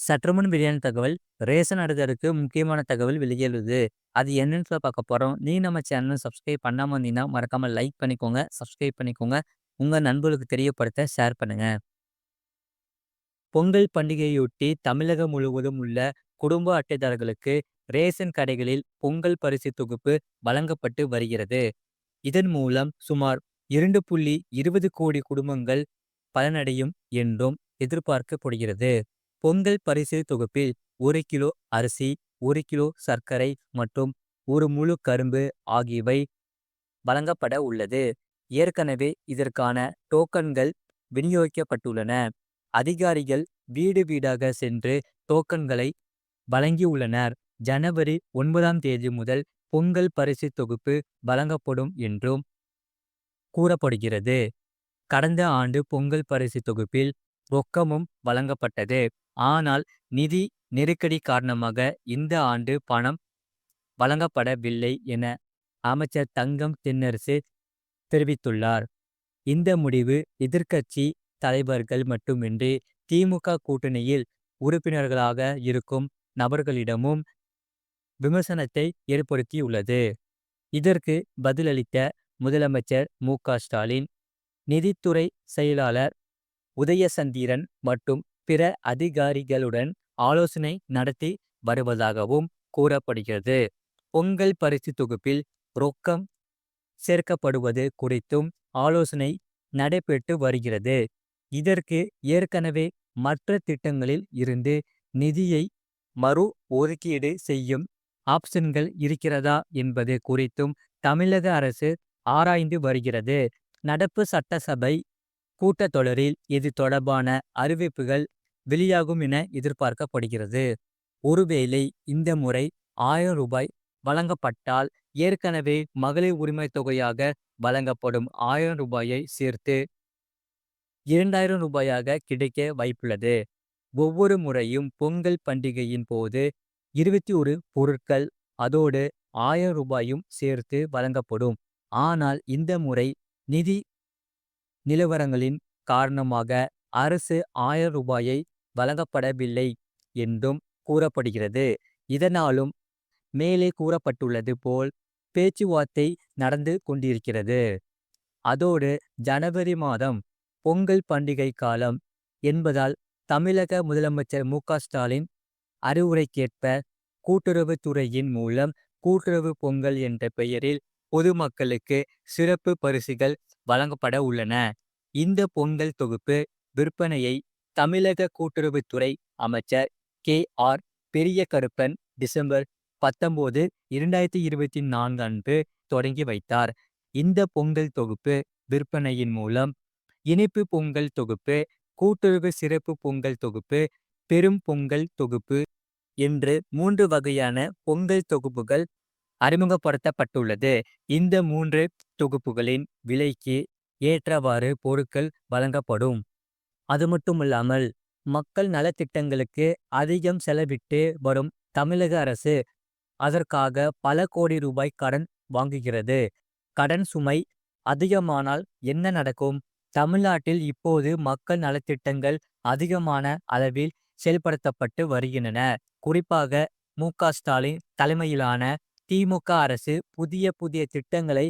சற்றுமுன் வெளியான தகவல். ரேஷன் அடைதலுக்கு முக்கியமான தகவல் வெளியேறுது. அது என்னன்னு பார்க்க போறோம். நீ நம்ம சேனல சப்ஸ்கிரைப் பண்ணாம இருந்தீங்கன்னா, மறக்காம லைக் பண்ணிக்கோங்க, சப்ஸ்கிரைப் பண்ணிக்கோங்க. உங்க நண்பர்களுக்கு தெரியப்படுத்த ஷேர் பண்ணுங்க. பொங்கல் பண்டிகையொட்டி தமிழகம் முழுவதும் உள்ள குடும்ப அட்டைதாரர்களுக்கு ரேஷன் கடைகளில் பொங்கல் பரிசு தொகுப்பு வழங்கப்பட்டு வருகிறது. இதன் மூலம் சுமார் 2.20 கோடி குடும்பங்கள் பலனடையும் என்றும் எதிர்பார்க்கப்படுகிறது. பொங்கல் பரிசு தொகுப்பில் 1 கிலோ அரிசி, 1 கிலோ சர்க்கரை மற்றும் 1 முழு கரும்பு ஆகியவை வழங்கப்பட உள்ளது. ஏற்கனவே இதற்கான டோக்கன்கள் விநியோகிக்கப்பட்டுள்ளன. அதிகாரிகள் வீடு வீடாக சென்று டோக்கன்களை வழங்கியுள்ளனர். ஜனவரி 9ஆம் தேதி முதல் பொங்கல் பரிசு தொகுப்பு வழங்கப்படும் என்றும் கூறப்படுகிறது. கடந்த ஆண்டு பொங்கல் பரிசு தொகுப்பில் ரொக்கமும் வழங்கப்பட்டது. ஆனால் நிதி நெருக்கடி காரணமாக இந்த ஆண்டு பணம் வழங்கப்படவில்லை என அமைச்சர் தங்கம் தென்னரசு தெரிவித்துள்ளார். இந்த முடிவு எதிர்க்கட்சி தலைவர்கள் மட்டுமின்றி திமுக கூட்டணியில் உறுப்பினர்களாக இருக்கும் நபர்களிடமும் விமர்சனத்தை ஏற்படுத்தியுள்ளது. இதற்கு பதிலளித்த முதலமைச்சர் மு.க.ஸ்டாலின், நிதித்துறை செயலாளர் உதயசந்திரன் மற்றும் பிற அதிகாரிகளுடன் ஆலோசனை நடத்தி வருவதாகவும் கூறப்படுகிறது. பொங்கல் பரிசு தொகுப்பில் ரொக்கம் சேர்க்கப்படுவது குறித்தும் ஆலோசனை நடைபெற்று வருகிறது. இதற்கு ஏற்கனவே மற்ற திட்டங்களில் இருந்து நிதியை மறு ஒதுக்கீடு செய்யும் ஆப்ஷன்கள் இருக்கிறதா என்பது குறித்தும் தமிழக அரசு ஆராய்ந்து வருகிறது. நடப்பு சட்டசபை கூட்டத்தொடரில் இது தொடர்பான அறிவிப்புகள் வெளியாகும் என எதிர்பார்க்கப்படுகிறது. ஒருவேளை இந்த முறை 1000 ரூபாய் வழங்கப்பட்டால் ஏற்கனவே மகளிர் உரிமை தொகையாக வழங்கப்படும் 1000 ரூபாயை சேர்த்து 2000 ரூபாயாக கிடைக்க வாய்ப்புள்ளது. ஒவ்வொரு முறையும் பொங்கல் பண்டிகையின் போது 21 பொருட்கள் அதோடு 1000 ரூபாயும் சேர்த்து வழங்கப்படும். ஆனால் இந்த முறை நிதி நிலவரங்களின் காரணமாக அரசு 1000 ரூபாயை வழங்கப்படவில்லை என்றும் கூறப்படுகிறது. இதனாலும் மேலே கூறப்பட்டுள்ளது போல் பேச்சுவார்த்தை நடந்து கொண்டிருக்கிறது. அதோடு ஜனவரி மாதம் பொங்கல் பண்டிகை காலம் என்பதால் தமிழக முதலமைச்சர் மு.க.ஸ்டாலின் அறிவுரைக்கேற்ப கூட்டுறவு துறையின் மூலம் கூட்டுறவு பொங்கல் என்ற பெயரில் பொதுமக்களுக்கு சிறப்பு பரிசுகள் வழங்கப்பட உள்ளன. இந்த பொங்கல் தொகுப்பு விற்பனையை தமிழக கூட்டுறவுத்துறை அமைச்சர் கே.ஆர். பெரியகருப்பன் டிசம்பர் 19, 2024 அன்று தொடங்கி வைத்தார். இந்த பொங்கல் தொகுப்பு விற்பனையின் மூலம் இனிப்பு பொங்கல் தொகுப்பு, கூட்டுறவு சிறப்பு பொங்கல் தொகுப்பு, பெரும் பொங்கல் தொகுப்பு என்று 3 வகையான பொங்கல் தொகுப்புகள் அறிமுகப்படுத்தப்பட்டுள்ளது. இந்த 3 தொகுப்புகளின் விலைக்கு ஏற்றவாறு பொருட்கள் வழங்கப்படும். அது மட்டுமல்லாமல் மக்கள் நலத்திட்டங்களுக்கு அதிகம் செலவிட்டு வரும் தமிழக அரசு அதற்காக பல கோடி ரூபாய் கடன் வாங்குகிறது. கடன் சுமை அதிகமானால் என்ன நடக்கும்? தமிழ்நாட்டில் இப்போது மக்கள் நலத்திட்டங்கள் அதிகமான அளவில் செயல்படுத்தப்பட்டு வருகின்றன. குறிப்பாக மு.க.ஸ்டாலின் தலைமையிலான திமுக அரசு புதிய புதிய திட்டங்களை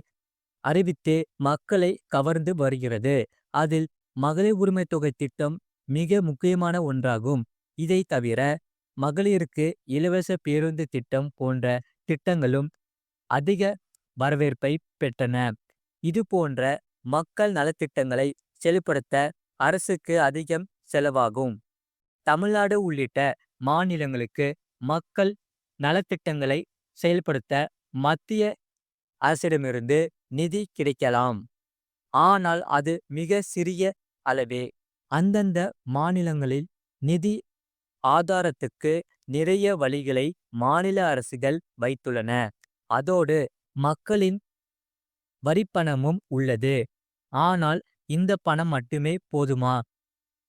அறிவித்து மக்களை கவர்ந்து வருகிறது. அதில் மகளிர் உரிமை தொகை திட்டம் மிக முக்கியமான ஒன்றாகும். இதை தவிர மகளிருக்கு இலவச பேருந்து திட்டம் போன்ற திட்டங்களும் அதிக வரவேற்பை பெற்றன. இது போன்ற மக்கள் நலத்திட்டங்களை செயல்படுத்த அரசுக்கு அதிகம் செலவாகும். தமிழ்நாடு உள்ளிட்ட மாநிலங்களுக்கு மக்கள் நலத்திட்டங்களை செயல்படுத்த மத்திய அரசிடமிருந்து நிதி கிடைக்கலாம். ஆனால் அது மிக சிறிய அளவே. அந்தந்த மாநிலங்களில் நிதி ஆதாரத்துக்கு நிறைய வழிகளை மாநில அரசுகள் வைத்துள்ளன. அதோடு மக்களின் வரிப்பணமும் உள்ளது. ஆனால் இந்த பணம் மட்டுமே போதுமா?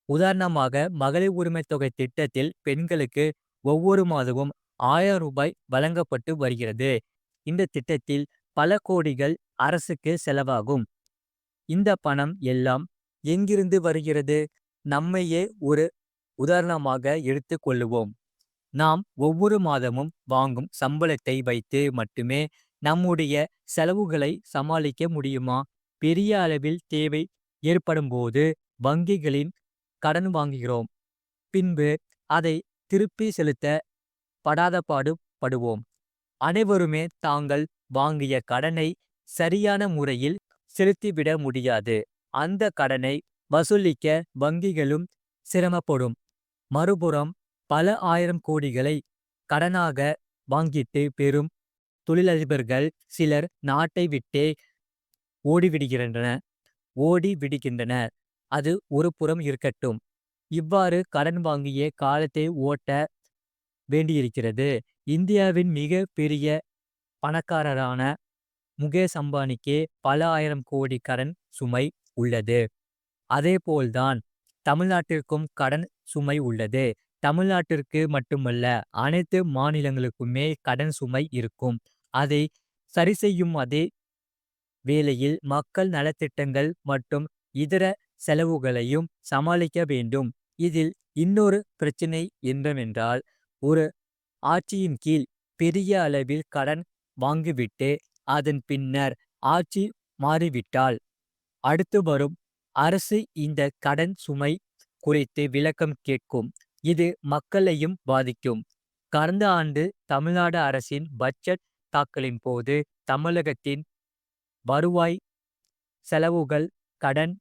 உதாரணமாக மகளிர் உரிமை தொகை திட்டத்தில் பெண்களுக்கு ஒவ்வொரு மாதமும் 1000 ரூபாய் வழங்கப்பட்டு வருகிறது. இந்த திட்டத்தில் பல கோடிகள் அரசுக்கு செலவாகும். இந்த பணம் எல்லாம் எங்கிருந்து வருகிறது? நம்மையே ஒரு உதாரணமாக எடுத்துக் கொள்ளுவோம். நாம் ஒவ்வொரு மாதமும் வாங்கும் சம்பளத்தை வைத்து மட்டுமே நம்முடைய செலவுகளை சமாளிக்க முடியுமா? பெரிய அளவில் தேவை ஏற்படும்போது வங்கிகளின் கடன் வாங்குகிறோம். பின்பு அதை திருப்பி செலுத்த படாதபாடு படுவோம். அனைவருமே தாங்கள் வாங்கிய கடனை சரியான முறையில் செலுத்திவிட முடியாது. அந்த கடனை வசூலிக்க வங்கிகளும் சிரமப்படும். மறுபுறம் பல ஆயிரம் கோடிகளை கடனாக வாங்கிட்டு பெறும் தொழிலதிபர்கள் சிலர் நாட்டை விட்டே ஓடிவிடுகின்றனர் ஓடிவிடுகின்றனர். அது ஒரு புறம் இருக்கட்டும். இவ்வாறு கடன் வாங்கிய காலத்தை ஓட்ட வேண்டியிருக்கிறது. இந்தியாவின் மிக பெரிய பணக்காரரான முகேஷ் அம்பானிக்கே பல ஆயிரம் கோடி கடன் சுமை உள்ளது. அதேபோல்தான் தமிழ்நாட்டிற்கும் கடன் சுமை உள்ளது. தமிழ்நாட்டிற்கு மட்டுமல்ல, அனைத்து மாநிலங்களுக்குமே கடன் சுமை இருக்கும். அதை சரிசெய்யும் அதே வேளையில் மக்கள் நலத்திட்டங்கள் மற்றும் இதர செலவுகளையும் சமாளிக்க வேண்டும். இதில் இன்னொரு பிரச்சினை என்னவென்றால், ஒரு ஆட்சியின் கீழ் பெரிய அளவில் கடன் வாங்கிவிட்டு அதன் பின்னர் ஆட்சி மாறிவிட்டால் அடுத்து வரும் அரசு இந்த கடன் சுமை குறித்து விளக்கம் கேட்கும். இது மக்களையும் பாதிக்கும். கடந்த ஆண்டு தமிழ்நாடு அரசின் பட்ஜெட் தாக்கலின் போது தமிழகத்தின் வருவாய், செலவுகள், கடன்,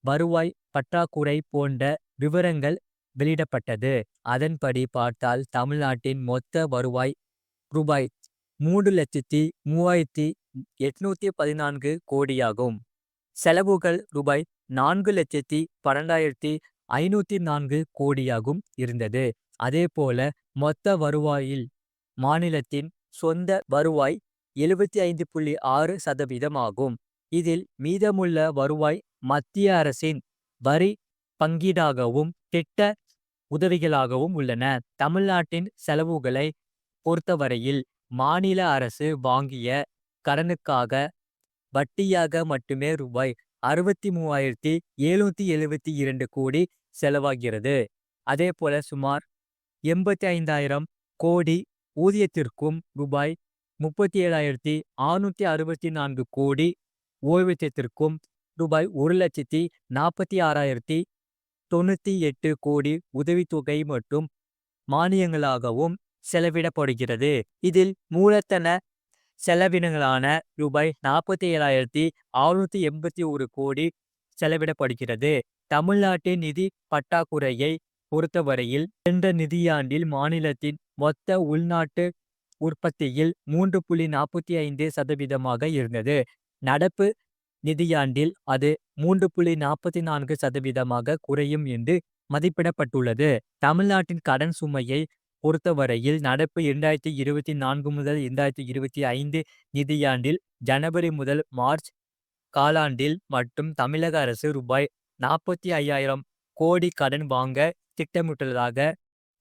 வருவாய் பற்றாக்குறை போன்ற விவரங்கள் வெளியிடப்பட்டது. அதன்படி பார்த்தால் தமிழ்நாட்டின் மொத்த வருவாய் ரூபாய் 3,03,814 கோடியாகும். செலவுகள் ரூபாய் 4,12,504 கோடியாகும் இருந்தது. அதேபோல மொத்த வருவாயில் மாநிலத்தின் சொந்த வருவாய் 75.6% ஆகும். இதில் மீதமுள்ள வருவாய் மத்திய அரசின் வரி பங்கீடாகவும் திட்ட உதவிகளாகவும் உள்ளன. தமிழ்நாட்டின் செலவுகளை பொறுத்தவரையில் மாநில அரசு வாங்கிய கடனுக்காக வட்டியாக மட்டுமே ரூபாய் 63,772 கோடி செலவாகிறது. அதேபோல சுமார் 85,000 கோடி ஊதியத்திற்கும் ரூபாய் 37,664 கோடி ஓய்வூதியத்திற்கும் ரூபாய் 1,46,098 கோடி உதவித்தொகை மற்றும் மானியங்களாகவும் செலவிடப்படுகிறது. இதில் மூலதன செலவினங்களான ரூபாய் 47,681 கோடி செலவிடப்படுகிறது. தமிழ்நாட்டின் நிதி பற்றாக்குறையை பொறுத்தவரையில் சென்ற நிதியாண்டில் மாநிலத்தின் மொத்த உள்நாட்டு உற்பத்தியில் 3.45% இருந்தது. நடப்பு நிதியாண்டில் அது 3.44% குறையும் என்று மதிப்பிடப்பட்டுள்ளது. தமிழ்நாட்டின் கடன் சுமையை பொறுத்தவரையில் நடப்பு 2024 முதல் 2025 நிதியாண்டில் ஜனவரி முதல் மார்ச் காலாண்டில் மட்டும் தமிழக அரசு ரூபாய் 45,000 கோடி கடன் வாங்க திட்டமிட்டுள்ளதாக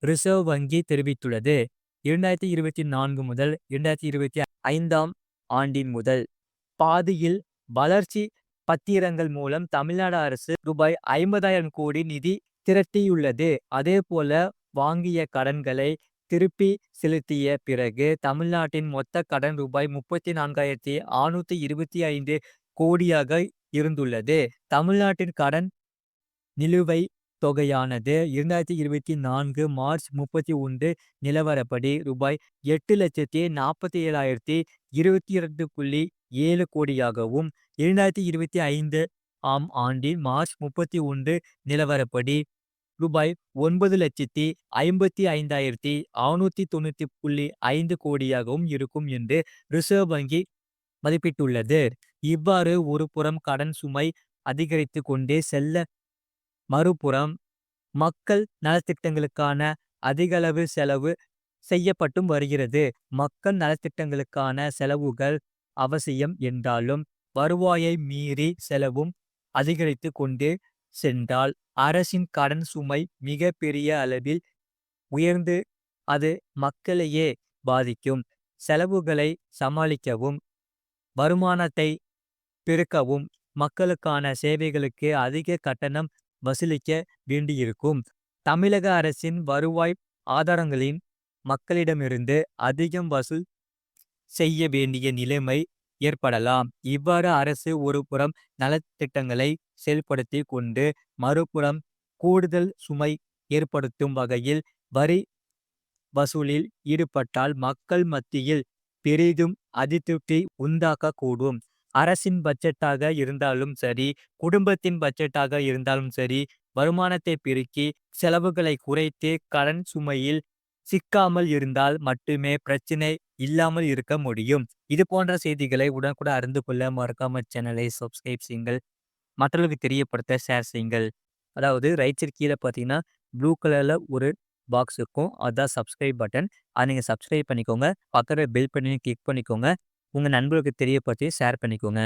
ரிசர்வ் வங்கி தெரிவித்துள்ளது. 2024 முதல் 2025 ஆண்டின் முதல் பாதியில் வளர்ச்சி பத்திரங்கள் மூலம் தமிழ்நாடு அரசு ரூபாய் 50,000 கோடி நிதி திரட்டியுள்ளது. அதேபோல வாங்கிய கடன்களை திருப்பி செலுத்திய பிறகு தமிழ்நாட்டின் மொத்த கடன் ரூபாய் 34,625 கோடியாக இருந்துள்ளது. தமிழ்நாட்டின் கடன் நிலுவைத் தொகையானது 2024 மார்ச் 31 நிலவரப்படி ரூபாய் 8,47,022.7 கோடியாகவும் 2025 ஆண்டின் மார்ச் 31 நிலவரப்படி ரூபாய் 9,55,690.5 கோடியாகவும் இருக்கும் என்று ரிசர்வ் வங்கி மதிப்பிட்டுள்ளது. இவ்வாறு ஒரு புறம் கடன் சுமை அதிகரித்து கொண்டே செல்ல, மறுபுறம் மக்கள் நலத்திட்டங்களுக்கான அதிகளவு செலவு செய்யப்பட்டும் வருகிறது. மக்கள் நலத்திட்டங்களுக்கான செலவுகள் அவசியம் என்றாலும் வருவாயை மீறி செலவும் அதிகரித்து கொண்டே சென்றால் அரசின் கடன் சுமை மிக பெரிய அளவில் உயர்ந்து அது மக்களையே பாதிக்கும். செலவுகளை சமாளிக்கவும் வருமானத்தை பெருக்கவும் மக்களுக்கான சேவைகளுக்கு அதிக கட்டணம் வசூலிக்க வேண்டியிருக்கும். தமிழக அரசின் வருவாய் ஆதாரங்களின் மக்களிடமிருந்து அதிகம் வசூல் செய்ய வேண்டிய நிலைமை ஏற்படலாம். இவ்வாறு அரசு ஒரு புறம் நலத்திட்டங்களை செயல்படுத்தி கொண்டு மறுபுறம் கூடுதல் சுமை ஏற்படுத்தும் வகையில் வரி வசூலில் ஈடுபட்டால் மக்கள் மத்தியில் பெரிதும் அதிருப்தி உண்டாக்கக்கூடும். அரசின் பட்ஜெட்டாக இருந்தாலும் சரி, குடும்பத்தின் பட்ஜெட்டாக இருந்தாலும் சரி, வருமானத்தை பெருக்கி செலவுகளை குறைத்து கடன் சுமையில் சிக்காமல் இருந்தால் மட்டுமே பிரச்சனை இல்லாமல் இருக்க முடியும். இது போன்ற செய்திகளை உடனுக்குடன் அறிந்து கொள்ள மறக்காம சேனலை சப்ஸ்கிரைப் செய்யுங்கள். மற்றவர்களுக்கு தெரியப்படுத்த ஷேர் செய்யுங்கள். அதாவது ரைட் சைடு கீழே பார்த்தீங்கன்னா ப்ளூ கலர்ல ஒரு பாக்ஸ் இருக்கும். அதான் சப்ஸ்கிரைப் பட்டன். அதை நீங்க சப்ஸ்கிரைப் பண்ணிக்கோங்க. பக்கத்துல பெல் பட்டனையும் கிளிக் பண்ணிக்கோங்க. உங்க நண்பர்களுக்கு தெரியப்படுத்தி ஷேர் பண்ணிக்கோங்க.